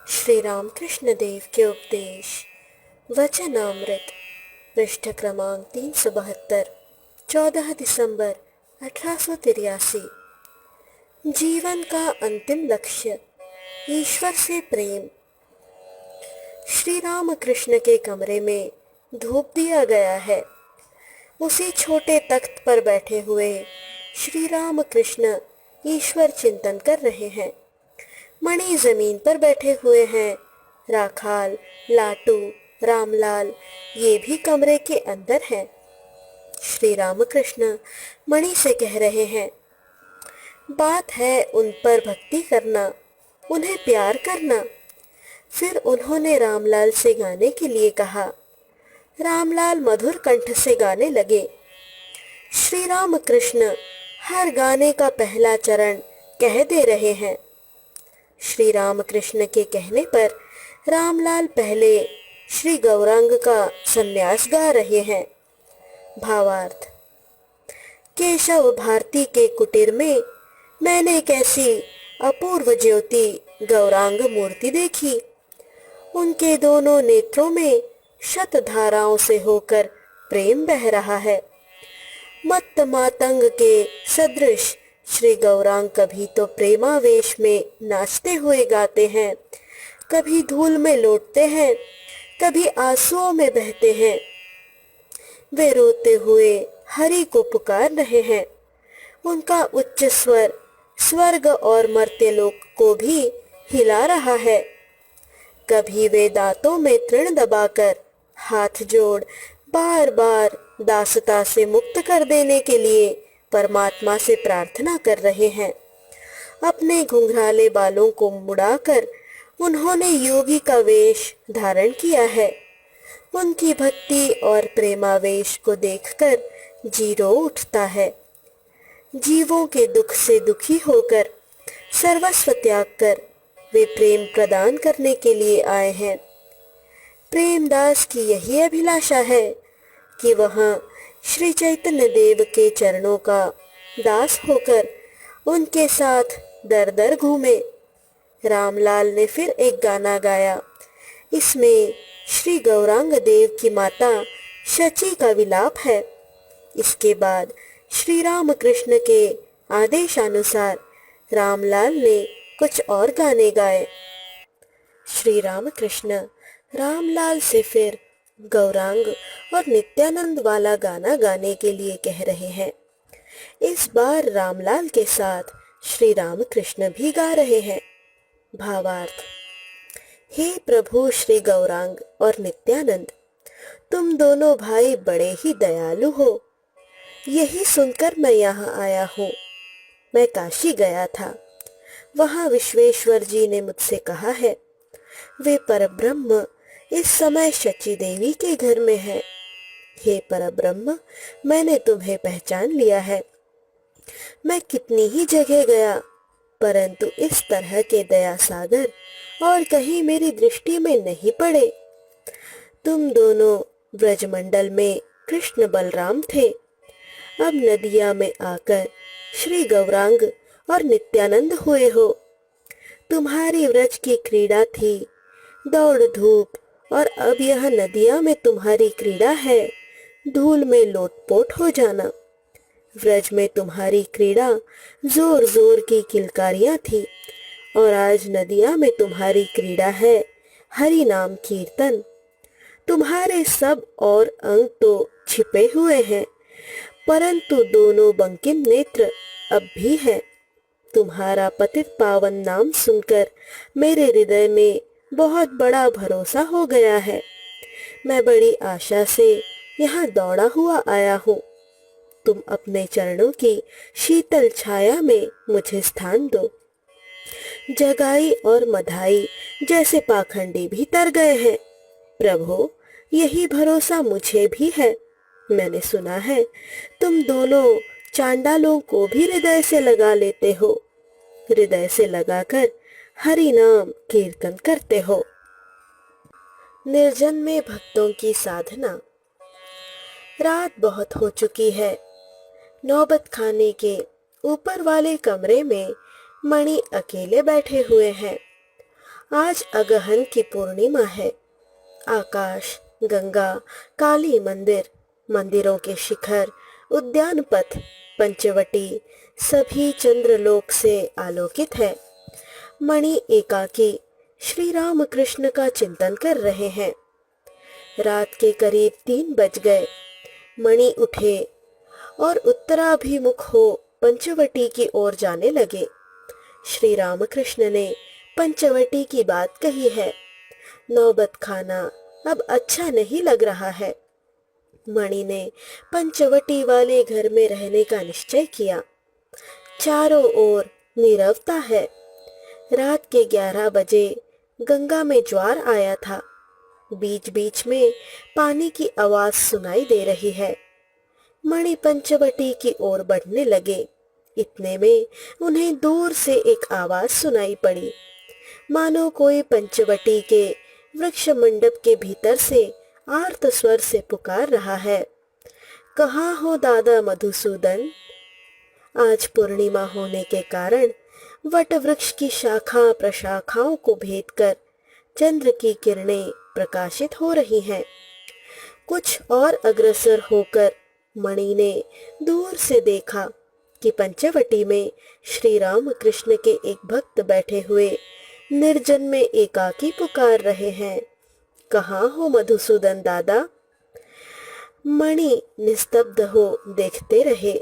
श्री रामकृष्ण देव के उपदेश वचनामृत पृष्ठ क्रमांक 372 14 दिसंबर 1883। जीवन का अंतिम लक्ष्य ईश्वर से प्रेम। श्री राम कृष्ण के कमरे में धूप दिया गया है। उसी छोटे तख्त पर बैठे हुए श्री राम कृष्ण ईश्वर चिंतन कर रहे हैं। मणि जमीन पर बैठे हुए हैं। राखाल, लाटू, रामलाल ये भी कमरे के अंदर हैं। श्री रामकृष्ण मणि से कह रहे हैं, बात है उन पर भक्ति करना, उन्हें प्यार करना। फिर उन्होंने रामलाल से गाने के लिए कहा। रामलाल मधुर कंठ से गाने लगे। श्री रामकृष्ण हर गाने का पहला चरण कह दे रहे हैं। श्री रामकृष्ण के कहने पर रामलाल पहले श्री गौरांग का संन्यास गा रहे हैं। भावार्थ। केशव भारती के कुटीर में मैंने एक ऐसी अपूर्व ज्योति गौरांग मूर्ति देखी। उनके दोनों नेत्रों में शत धाराओं से होकर प्रेम बह रहा है। मत्त मातंग के सदृश श्री गौरांग कभी तो प्रेमावेश में नाचते हुए गाते हैं, कभी धूल में लौटते हैं, कभी आंसुओं में बहते हैं। वे रोते हुए हरि को पुकार रहे हैं। उनका उच्च स्वर स्वर्ग और मर्त्य लोक को भी हिला रहा है। कभी वे दांतों में तृण दबाकर हाथ जोड़ बार बार दासता से मुक्त कर देने के लिए परमात्मा से प्रार्थना कर रहे हैं। अपने घुंघराले बालों को मुड़ाकर उन्होंने योगी का वेश धारण किया है। उनकी भक्ति और प्रेमावेश को देखकर जी रो उठता है। जीवों के दुख से दुखी होकर सर्वस्व त्याग कर वे प्रेम प्रदान करने के लिए आए हैं। प्रेमदास की यही अभिलाषा है कि वह श्री चैतन्य देव के चरणों का दास होकर उनके साथ दर दर घूमे। रामलाल ने फिर एक गाना गाया। इसमें श्री गौरांग देव की माता शची का विलाप है। इसके बाद श्री राम कृष्ण के आदेशानुसार रामलाल ने कुछ और गाने गाए। श्री राम कृष्ण रामलाल से फिर गौरांग और नित्यानंद वाला गाना गाने के लिए कह रहे हैं। इस बार रामलाल के साथ श्री राम कृष्ण भी गा रहे हैं। भावार्थ। हे प्रभु श्री गौरांग और नित्यानंद, तुम दोनों भाई बड़े ही दयालु हो। यही सुनकर मैं यहाँ आया हूँ। मैं काशी गया था। वहाँ विश्वेश्वर जी ने मुझसे कहा है, वे परब्रह्म इस समय शची देवी के घर में है। हे परब्रह्म, मैंने तुम्हें पहचान लिया है। मैं कितनी ही जगह गया, परंतु इस तरह के दया सागर और कहीं मेरी दृष्टि में नहीं पड़े। तुम दोनों ब्रजमंडल में कृष्ण बलराम थे। अब नदिया में आकर श्री गौरांग और नित्यानंद हुए हो। तुम्हारी व्रज की क्रीड़ा थी दौड़ धूप, और अब यह नदिया में तुम्हारी क्रीड़ा है धूल में लोटपोट हो जाना। व्रज में तुम्हारी क्रीड़ा जोर जोर की किलकारियां थी, और आज नदिया में तुम्हारी क्रीड़ा है हरि नाम कीर्तन। तुम्हारे सब और अंग तो छिपे हुए हैं, परंतु दोनों बंकिम नेत्र अब भी हैं। तुम्हारा पतित पावन नाम सुनकर मेरे हृदय में बहुत बड़ा भरोसा हो गया है। मैं बड़ी आशा से यहाँ दौड़ा हुआ आया हूँ। तुम अपने चरणों की शीतल छाया में मुझे स्थान दो। जगाई और मधाई जैसे पाखंडी भी तर गए हैं। प्रभु, यही भरोसा मुझे भी है। मैंने सुना है तुम दोनों चांडालों को भी हृदय से लगा लेते हो। हृदय से लगाकर हरि नाम कीर्तन करते हो। निर्जन में भक्तों की साधना। रात बहुत हो चुकी है। नौबत खाने के ऊपर वाले कमरे में मणि अकेले बैठे हुए हैं। आज अगहन की पूर्णिमा है। आकाश, गंगा, काली मंदिर, मंदिरों के शिखर, उद्यान पथ, पंचवटी सभी चंद्रलोक से आलोकित है। मणि एकाकी श्री राम कृष्ण का चिंतन कर रहे हैं। रात के करीब 3 बज गए। मणि उठे और उत्तराभिमुख हो पंचवटी की ओर जाने लगे। श्री रामकृष्ण ने पंचवटी की बात कही है। नौबत खाना अब अच्छा नहीं लग रहा है। मणि ने पंचवटी वाले घर में रहने का निश्चय किया। चारों ओर नीरवता है। रात के 11 बजे गंगा में ज्वार आया था। बीच बीच में पानी की आवाज सुनाई दे रही है। मणि पंचवटी की ओर बढ़ने लगे। इतने में उन्हें दूर से एक आवाज सुनाई पड़ी, मानो कोई पंचवटी के वृक्ष मंडप के भीतर से आर्त स्वर से पुकार रहा है, कहाँ हो दादा मधुसूदन। आज पूर्णिमा होने के कारण वट वृक्ष की शाखा प्रशाखाओं को भेदकर चंद्र की किरणें प्रकाशित हो रही हैं। कुछ और अग्रसर होकर मणि ने दूर से देखा कि पंचवटी में श्री राम कृष्ण के एक भक्त बैठे हुए निर्जन में एकाकी पुकार रहे हैं, कहाँ हो मधुसूदन दादा। मणि निस्तब्ध हो देखते रहे।